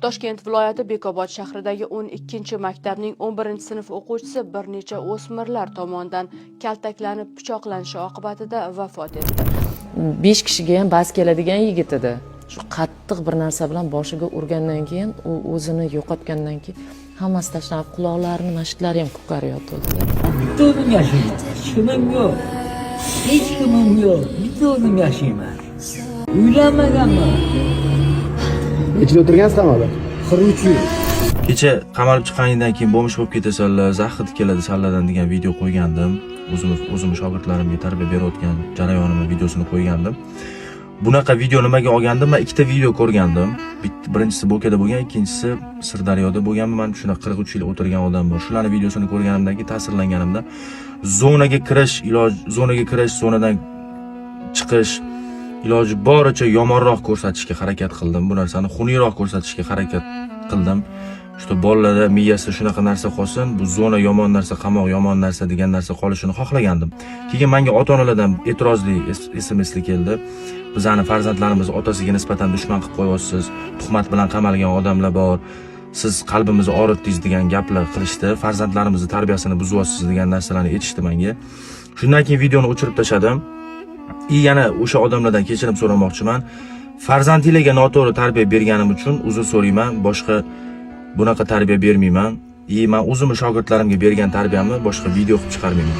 Toshkent viloyati Bekobod shahridagi 12-maktabning 11-sinf o'quvchisi bir necha o'smirlar tomonidan kaltaklanib pichoqlanishi oqibatida vafot etdi. 5 kishiga ham bas keladigan yigit edi. Shu qattiq bir narsa bilan boshiga urgandan keyin u o'zini yo'qotgandan keyin hammasi tashlanib, quloqlarini, mashtlari ham ko'karayotdi. Bitta o'zim yashayman. Hech kimim yo'q. Hech kimim yo'q. Bitta o'zim yashayman. Uylanmaganman. Ichida o'tirgansiz qamoqda? 43 yil. Kecha qamalib chiqqanidan keyin bo'lmish bo'lib ketasanlar, zahid keladi salladan degan video qo'ygandim. O'zim shogirdlarimga tarbiya berayotgan jarayonimni videosini qo'ygandim. Bunaqa video nimaga olgandim? Men ikkita video ko'rgandim. Birinchisi Bo'kada bo'lgan, ikkinchisi Sirdaryoda bo'lgan. Men shuna 43 yil o'tirgan odam bor. Shularning videosini ko'rganimdan keyin ta'sirlanganimda zonaga kirish, zonadan chiqish iloji boricha yomonroq ko'rsatishga harakat qildim. Bu narsani xunukroq ko'rsatishga harakat qildim. Shu bolalarda miyasida shunaqa narsa qolsin, bu zona yomon narsa, qamoq yomon narsa degan narsa qolishini xohlagandim. Keyin menga ota-onalardan e'tirozli SMS'li keldi. Bizani farzandlarimiz otasiga nisbatan dushman qilib qo'yapsiz, tuhmat bilan qamalgan odamlar bor. Siz qalbimizni og'ritdingiz degan gaplar qilishdi. Farzandlarimizni tarbiyasini buzyapsiz degan narsalarni aytishdi menga. Shundan keyin videoni o'chirib tashladim. Yana o'sha odamlardan kechirim so'ramoqchiman. Farzandlarga noto'g'ri tarbiya berganim uchun uzr so'rayman. Boshqa bunaqa tarbiya bermayman. Men o'zimning shogirdlarimga bergan tarbiyamni boshqa video qilib chiqarmayman.